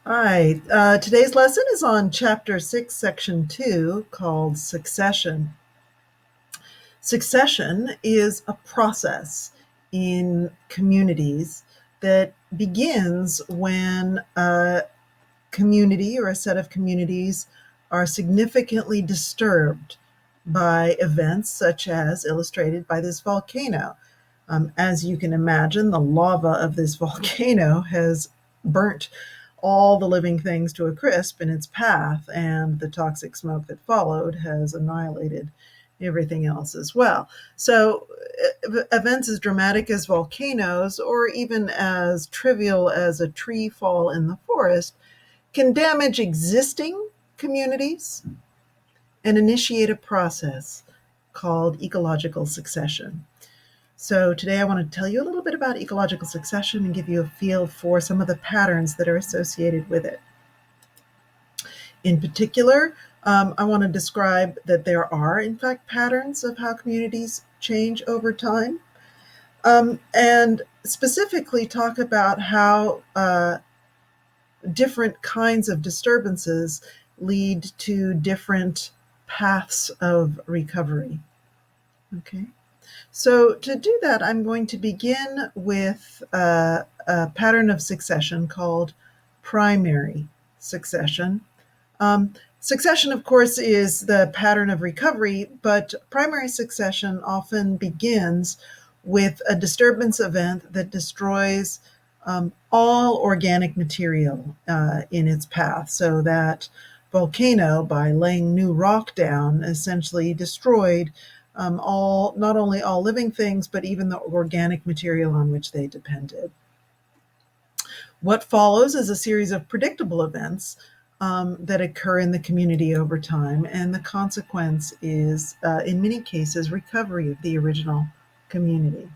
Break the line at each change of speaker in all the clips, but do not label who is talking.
Hi, today's lesson is on Chapter 6, Section 2, called Succession. Succession is a process in communities that begins when a community or a set of communities are significantly disturbed by events such as illustrated by this volcano. As you can imagine, the lava of this volcano has burnt all the living things to a crisp in its path, and the toxic smoke that followed has annihilated everything else as well. So, events as dramatic as volcanoes, or even as trivial as a tree fall in the forest, can damage existing communities and initiate a process called ecological succession. So, today I want to tell you a little bit about ecological succession and give you a feel for some of the patterns that are associated with it. In particular, I want to describe that there are, in fact, patterns of how communities change over time, and specifically talk about how different kinds of disturbances lead to different paths of recovery. Okay. So, to do that, I'm going to begin with a pattern of succession called primary succession. Succession, of course, is the pattern of recovery, but primary succession often begins with a disturbance event that destroys all organic material in its path. So that volcano, by laying new rock down, essentially destroyed all, not only all living things, but even the organic material on which they depended. What follows is a series of predictable events that occur in the community over time, and the consequence is, in many cases, recovery of the original community.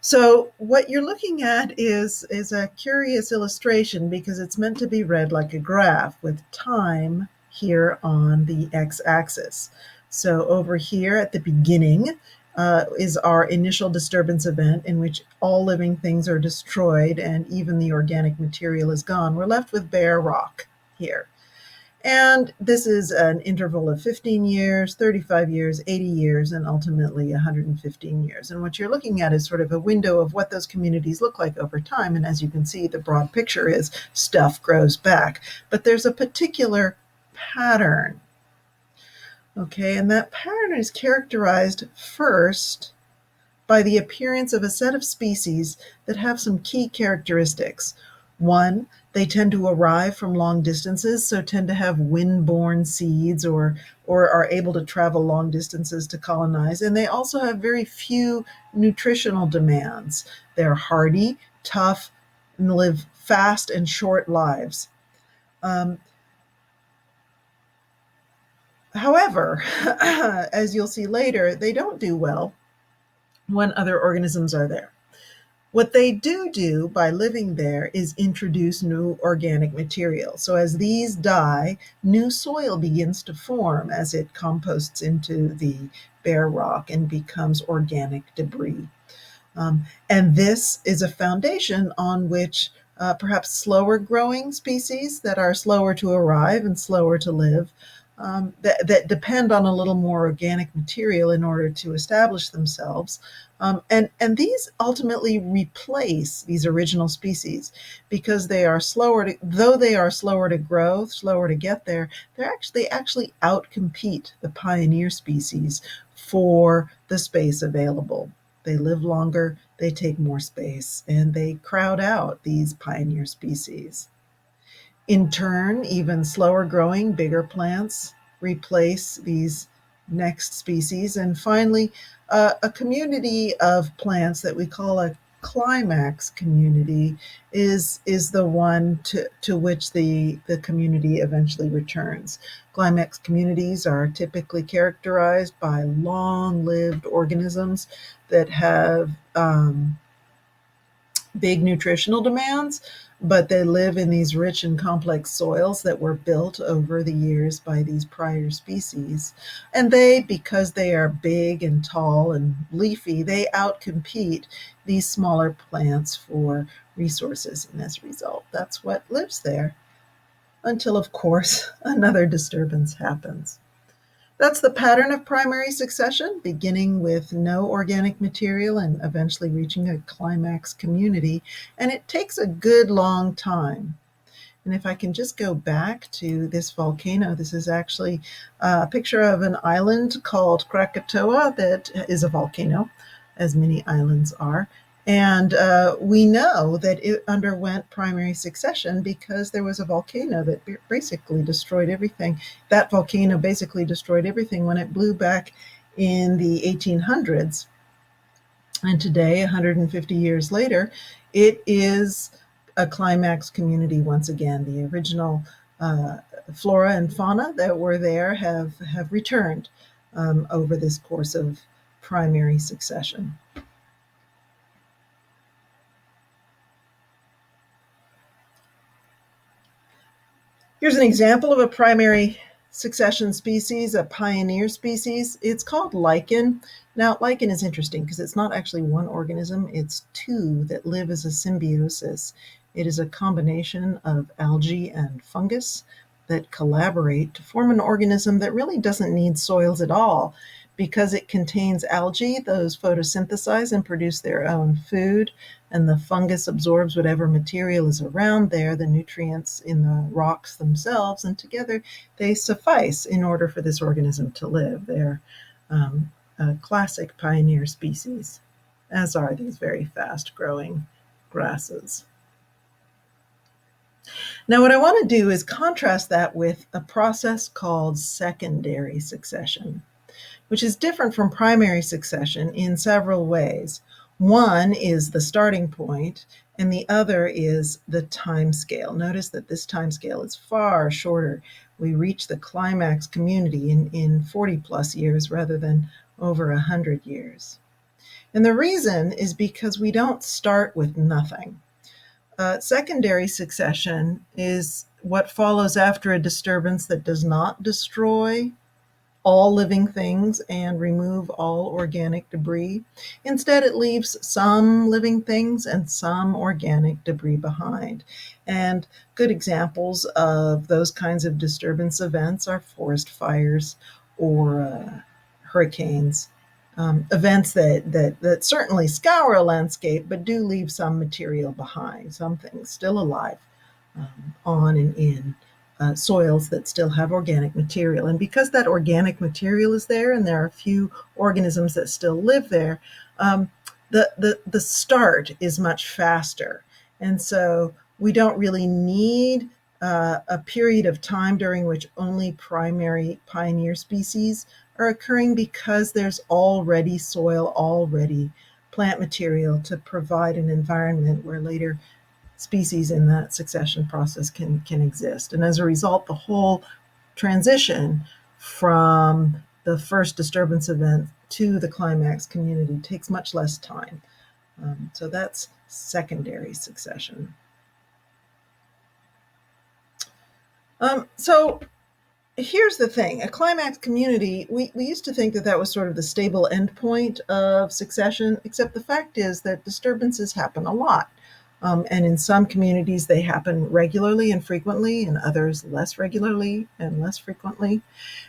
So what you're looking at is a curious illustration because it's meant to be read like a graph with time here on the x-axis. So over here at the beginning is our initial disturbance event in which all living things are destroyed and even the organic material is gone. We're left with bare rock here. And this is an interval of 15 years, 35 years, 80 years, and ultimately 115 years. And what you're looking at is sort of a window of what those communities look like over time. And as you can see, the broad picture is stuff grows back. But there's a particular pattern. Okay, and that pattern is characterized first by the appearance of a set of species that have some key characteristics. One, they tend to arrive from long distances, so tend to have wind-borne seeds or are able to travel long distances to colonize. And they also have very few nutritional demands. They're hardy, tough, and live fast and short lives. However, as you'll see later, they don't do well when other organisms are there. What they do by living there is introduce new organic material. So as these die, new soil begins to form as it composts into the bare rock and becomes organic debris. And this is a foundation on which perhaps slower growing species that are slower to arrive and slower to live, that depend on a little more organic material in order to establish themselves. And these ultimately replace these original species because they are though they are slower to grow, slower to get there, they actually outcompete the pioneer species for the space available. They live longer, they take more space, and they crowd out these pioneer species. In turn, even slower growing, bigger plants replace these next species. And finally, a community of plants that we call a climax community is the one to which the community eventually returns. Climax communities are typically characterized by long-lived organisms that have big nutritional demands, but they live in these rich and complex soils that were built over the years by these prior species. And they, because they are big and tall and leafy, they outcompete these smaller plants for resources. And as a result, that's what lives there until, of course, another disturbance happens. That's the pattern of primary succession, beginning with no organic material and eventually reaching a climax community. And it takes a good long time. And if I can just go back to this volcano, this is actually a picture of an island called Krakatoa that is a volcano, as many islands are. And we know that it underwent primary succession because there was a volcano that basically destroyed everything. That volcano basically destroyed everything when it blew back in the 1800s. And today, 150 years later, it is a climax community once again. The original flora and fauna that were there have returned over this course of primary succession. Here's an example of a primary succession species, a pioneer species. It's called lichen. Now, lichen is interesting because it's not actually one organism, it's two that live as a symbiosis. It is a combination of algae and fungus that collaborate to form an organism that really doesn't need soils at all. Because it contains algae, those photosynthesize and produce their own food, and the fungus absorbs whatever material is around there, the nutrients in the rocks themselves, and together they suffice in order for this organism to live. They're a classic pioneer species, as are these very fast-growing grasses. Now, what I want to do is contrast that with a process called secondary succession, which is different from primary succession in several ways. One is the starting point, and the other is the time scale. Notice that this time scale is far shorter. We reach the climax community in 40 plus years rather than over 100 years. And the reason is because we don't start with nothing. Secondary succession is what follows after a disturbance that does not destroy all living things and remove all organic debris. Instead, it leaves some living things and some organic debris behind. And good examples of those kinds of disturbance events are forest fires or hurricanes. Events that certainly scour a landscape, but do leave some material behind, some things still alive on and in soils that still have organic material. And because that organic material is there and there are a few organisms that still live there, the start is much faster. And so we don't really need a period of time during which only primary pioneer species are occurring, because there's already soil, already plant material to provide an environment where later species in that succession process can exist. And as a result, the whole transition from the first disturbance event to the climax community takes much less time. So that's secondary succession. So here's the thing. A climax community, we used to think that that was sort of the stable endpoint of succession, except the fact is that disturbances happen a lot. And in some communities, they happen regularly and frequently, and others less regularly and less frequently.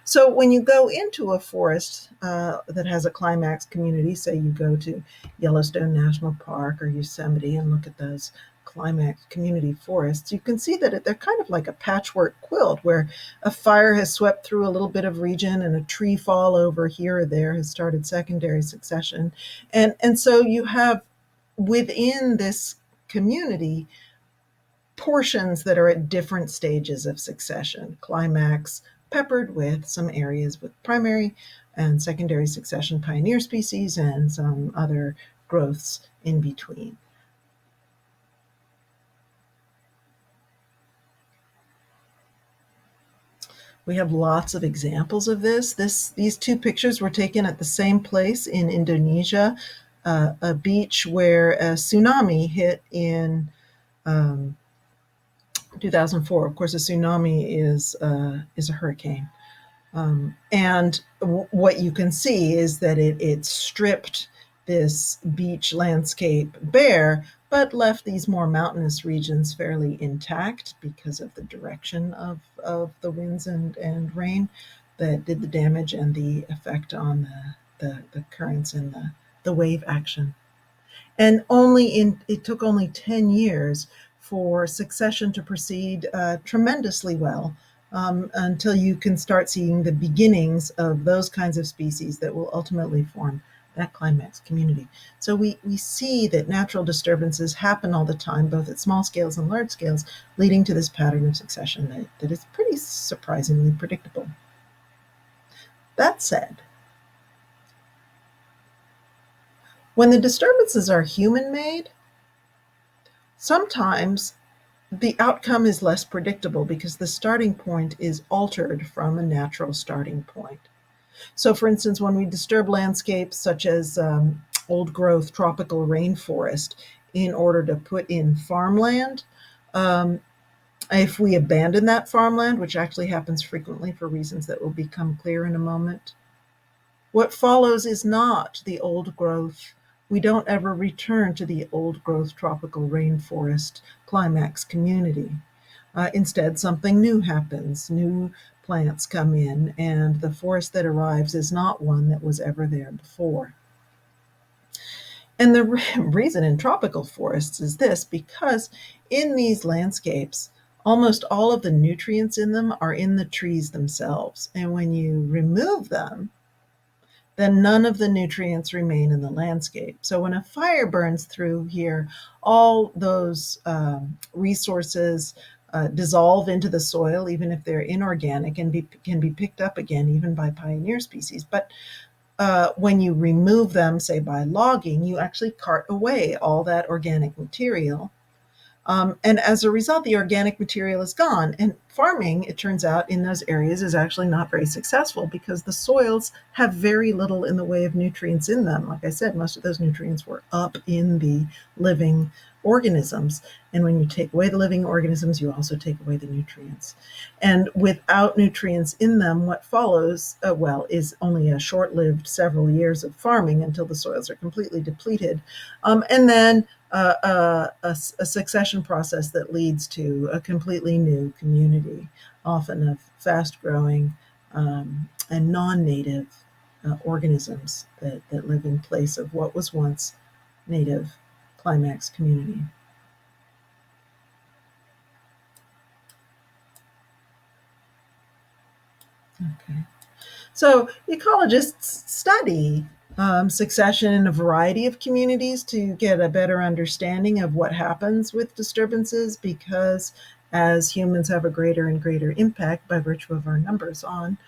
So when you go into a forest that has a climax community, say you go to Yellowstone National Park or Yosemite and look at those climax community forests, you can see that they're kind of like a patchwork quilt where a fire has swept through a little bit of region and a tree fall over here or there has started secondary succession. And so you have within this community portions that are at different stages of succession, climax peppered with some areas with primary and secondary succession pioneer species and some other growths in between. We have lots of examples of this. These two pictures were taken at the same place in Indonesia a beach where a tsunami hit in um, 2004. Of course, a tsunami is a hurricane. And what you can see is that it stripped this beach landscape bare, but left these more mountainous regions fairly intact because of the direction of the winds and rain that did the damage and the effect on the currents and the wave action. And it took only 10 years for succession to proceed tremendously well, until you can start seeing the beginnings of those kinds of species that will ultimately form that climax community. So we see that natural disturbances happen all the time, both at small scales and large scales, leading to this pattern of succession that is pretty surprisingly predictable. That said, when the disturbances are human made, sometimes the outcome is less predictable because the starting point is altered from a natural starting point. So, for instance, when we disturb landscapes such as old growth tropical rainforest in order to put in farmland, um, if we abandon that farmland, which actually happens frequently for reasons that will become clear in a moment, what follows is not the old growth. We don't ever return to the old growth tropical rainforest climax community. Instead, something new happens. New plants come in, and the forest that arrives is not one that was ever there before. And the reason in tropical forests is this: because in these landscapes, almost all of the nutrients in them are in the trees themselves. And when you remove them, then none of the nutrients remain in the landscape. So when a fire burns through here, all those resources dissolve into the soil, even if they're inorganic, and can be picked up again, even by pioneer species. But when you remove them, say by logging, you actually cart away all that organic material. And as a result, the organic material is gone. And farming, it turns out, in those areas is actually not very successful because the soils have very little in the way of nutrients in them. Like I said, most of those nutrients were up in the living organisms. And when you take away the living organisms, you also take away the nutrients. And without nutrients in them, what follows, is only a short lived several years of farming until the soils are completely depleted. And then a succession process that leads to a completely new community, often of fast growing and non native organisms that live in place of what was once native climax community. Okay. So ecologists study succession in a variety of communities to get a better understanding of what happens with disturbances, because as humans have a greater and greater impact by virtue of our numbers on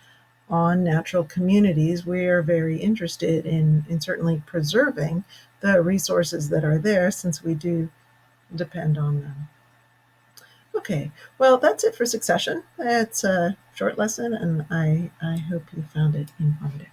natural communities, we are very interested in certainly preserving the resources that are there, since we do depend on them. Okay, well, that's it for succession. It's a short lesson, and I hope you found it informative.